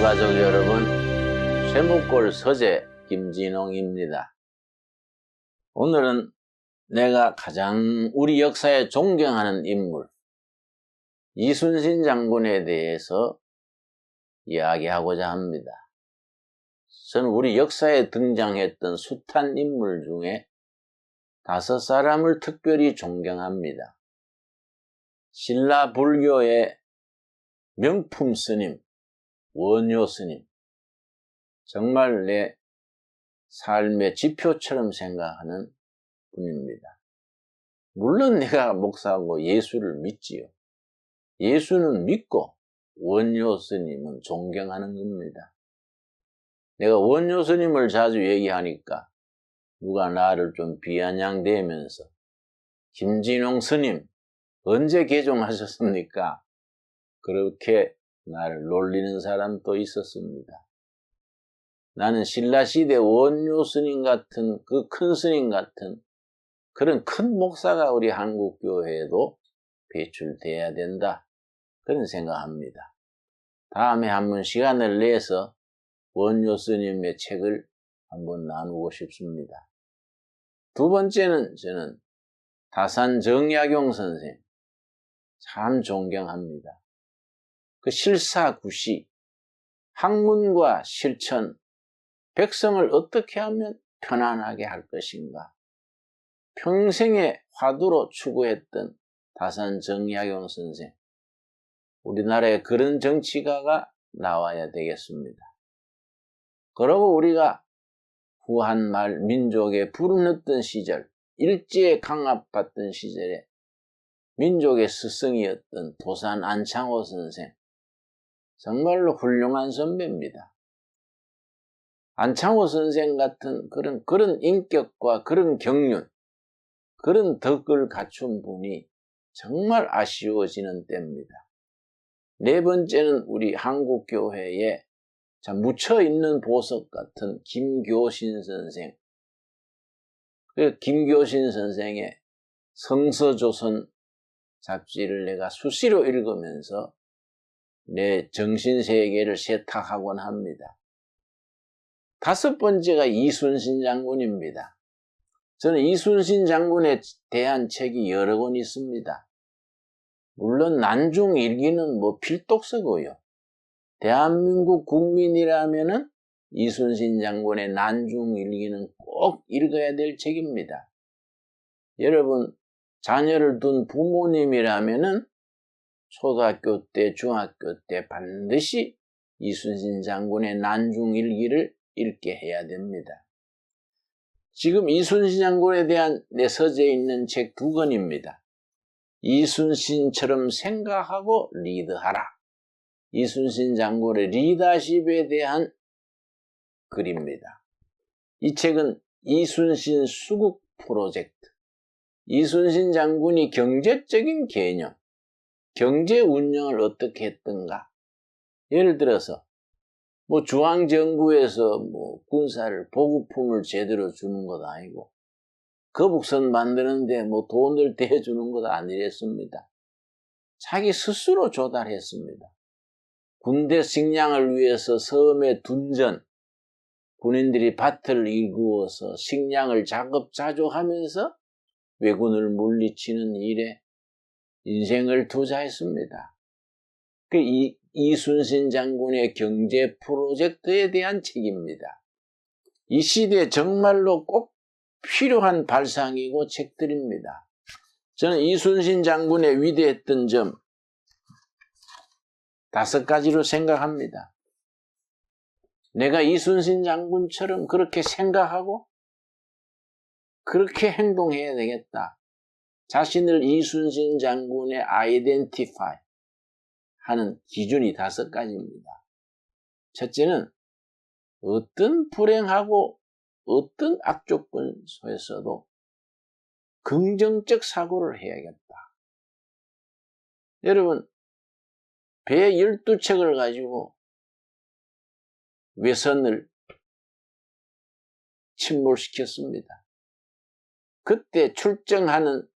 가족 여러분, 쇠목골 서재 김진홍입니다. 오늘은 내가 가장 우리 역사에 존경하는 인물 이순신 장군에 대해서 이야기하고자 합니다. 저는 우리 역사에 등장했던 숱한 인물 중에 5사람을 특별히 존경합니다. 신라 불교의 명품 스님, 원효 스님, 정말 내 삶의 지표처럼 생각하는 분입니다. 물론 내가 목사하고 예수를 믿지요. 예수는 믿고 원효 스님은 존경하는 겁니다. 내가 원효 스님을 자주 얘기하니까 누가 나를 좀 비아냥대면서 김진홍 스님 언제 개종하셨습니까? 그렇게 나를 놀리는 사람도 있었습니다. 나는 신라시대 원효 스님 같은 그 큰 스님 같은 그런 큰 목사가 우리 한국교회에도 배출돼야 된다. 그런 생각합니다. 다음에 한번 시간을 내서 원효 스님의 책을 한번 나누고 싶습니다. 두 번째는 저는 다산 정약용 선생 참 존경합니다. 그 실사구시, 학문과 실천, 백성을 어떻게 하면 편안하게 할 것인가. 평생의 화두로 추구했던 다산 정약용 선생. 우리나라에 그런 정치가가 나와야 되겠습니다. 그러고 우리가 후한말 민족에 불운했던 시절, 일제에 강압받던 시절에 민족의 스승이었던 도산 안창호 선생. 정말로 훌륭한 선배입니다. 안창호 선생 같은 그런 인격과 그런 경륜, 그런 덕을 갖춘 분이 정말 아쉬워지는 때입니다. 네 번째는 우리 한국교회에 참 묻혀있는 보석 같은 김교신 선생. 그 김교신 선생의 성서조선 잡지를 내가 수시로 읽으면서 내 정신세계를 세탁하곤 합니다. 5번째가 이순신 장군입니다. 저는 이순신 장군에 대한 책이 여러 권 있습니다. 물론 난중일기는 필독서고요. 대한민국 국민이라면은 이순신 장군의 난중일기는 꼭 읽어야 될 책입니다. 여러분, 자녀를 둔 부모님이라면은 초등학교 때, 중학교 때 반드시 이순신 장군의 난중일기를 읽게 해야 됩니다. 지금 이순신 장군에 대한 내 서재에 있는 책 2권입니다. 이순신처럼 생각하고 리드하라. 이순신 장군의 리더십에 대한 글입니다. 이 책은 이순신 수국 프로젝트, 이순신 장군이 경제적인 개념, 경제 운영을 어떻게 했던가. 예를 들어서 중앙정부에서 군사를 보급품을 제대로 주는 것도 아니고 거북선 만드는데 돈을 대주는 것도 아니랬습니다. 자기 스스로 조달했습니다. 군대 식량을 위해서 섬의 둔전, 군인들이 밭을 일구어서 식량을 자급자족하면서 왜군을 물리치는 일에 인생을 투자했습니다. 이순신 장군의 경제 프로젝트에 대한 책입니다. 이 시대에 정말로 꼭 필요한 발상이고 책들입니다. 저는 이순신 장군의 위대했던 점 5가지로 생각합니다. 내가 이순신 장군처럼 그렇게 생각하고 그렇게 행동해야 되겠다. 자신을 이순신 장군의 아이덴티파이 하는 기준이 5가지입니다. 첫째는 어떤 불행하고 어떤 악조건 속에서도 긍정적 사고를 해야겠다. 여러분, 배 12척을 가지고 외선을 침몰시켰습니다. 그때 출정하는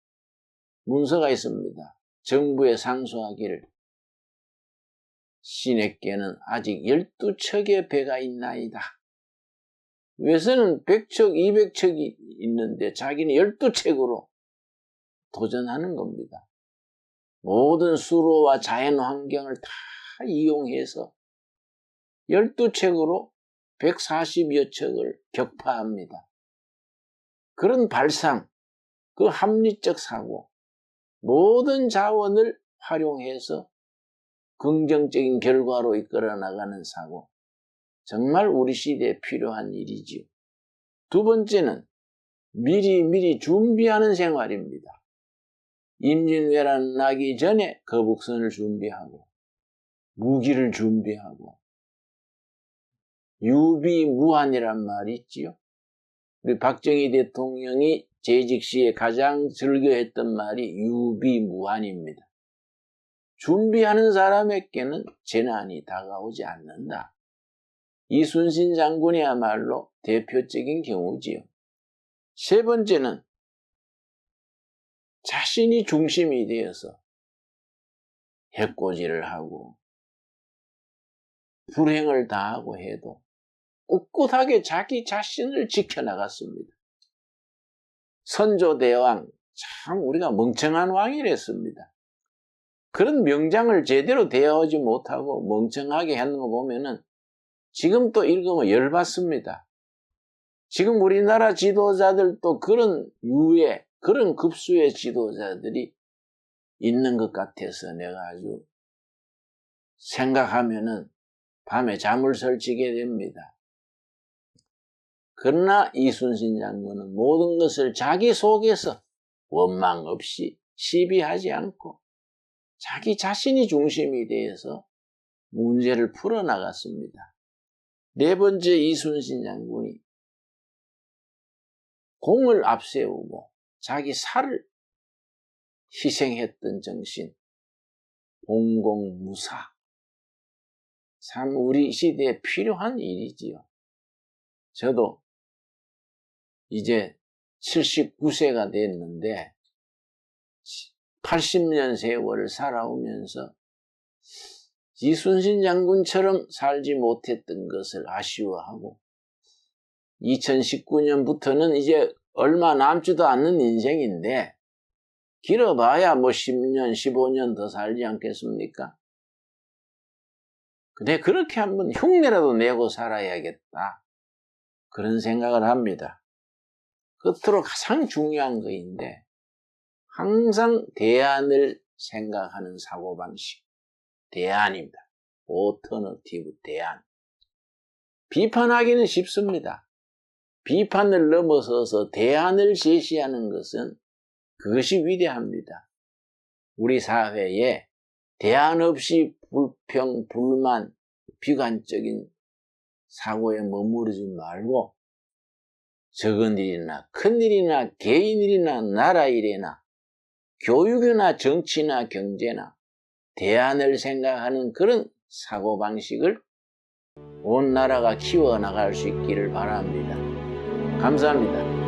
문서가 있습니다. 정부에 상소하기를 신에게는 아직 12척의 배가 있나이다. 외세는 100척, 200척이 있는데 자기는 12척으로 도전하는 겁니다. 모든 수로와 자연 환경을 다 이용해서 12척으로 140여 척을 격파합니다. 그런 발상, 그 합리적 사고, 모든 자원을 활용해서 긍정적인 결과로 이끌어 나가는 사고, 정말 우리 시대에 필요한 일이지요. 두 번째는 미리 준비하는 생활입니다. 임진왜란 나기 전에 거북선을 준비하고 무기를 준비하고 유비무환이란 말이 있지요. 우리 박정희 대통령이 재직 시에 가장 즐겨했던 말이 유비무환입니다. 준비하는 사람에게는 재난이 다가오지 않는다. 이순신 장군이야말로 대표적인 경우지요. 세 번째는 자신이 중심이 되어서 해코지를 하고 불행을 당하고 해도 꿋꿋하게 자기 자신을 지켜나갔습니다. 선조대왕, 참 우리가 멍청한 왕이랬습니다. 그런 명장을 제대로 대하지 못하고 멍청하게 하는 거 보면은 지금 또 읽으면 열받습니다. 지금 우리나라 지도자들도 그런 유의, 그런 급수의 지도자들이 있는 것 같아서 내가 아주 생각하면은 밤에 잠을 설치게 됩니다. 그러나 이순신 장군은 모든 것을 자기 속에서 원망 없이 시비하지 않고 자기 자신이 중심이 되어서 문제를 풀어나갔습니다. 네 번째, 이순신 장군이 공을 앞세우고 자기 살을 희생했던 정신, 공공무사. 참 우리 시대에 필요한 일이지요. 저도 이제 79세가 됐는데 80년 세월을 살아오면서 이순신 장군처럼 살지 못했던 것을 아쉬워하고 2019년부터는 이제 얼마 남지도 않는 인생인데 길어봐야 뭐 10년, 15년 더 살지 않겠습니까? 근데 그렇게 한번 흉내라도 내고 살아야겠다. 그런 생각을 합니다. 끝으로 가장 중요한 것인데 항상 대안을 생각하는 사고방식. 대안입니다. 오터너티브 대안. 비판하기는 쉽습니다. 비판을 넘어서서 대안을 제시하는 것은 그것이 위대합니다. 우리 사회에 대안 없이 불평, 불만, 비관적인 사고에 머무르지 말고 적은 일이나 큰 일이나 개인 일이나 나라 일이나 교육이나 정치나 경제나 대안을 생각하는 그런 사고방식을 온 나라가 키워나갈 수 있기를 바랍니다. 감사합니다.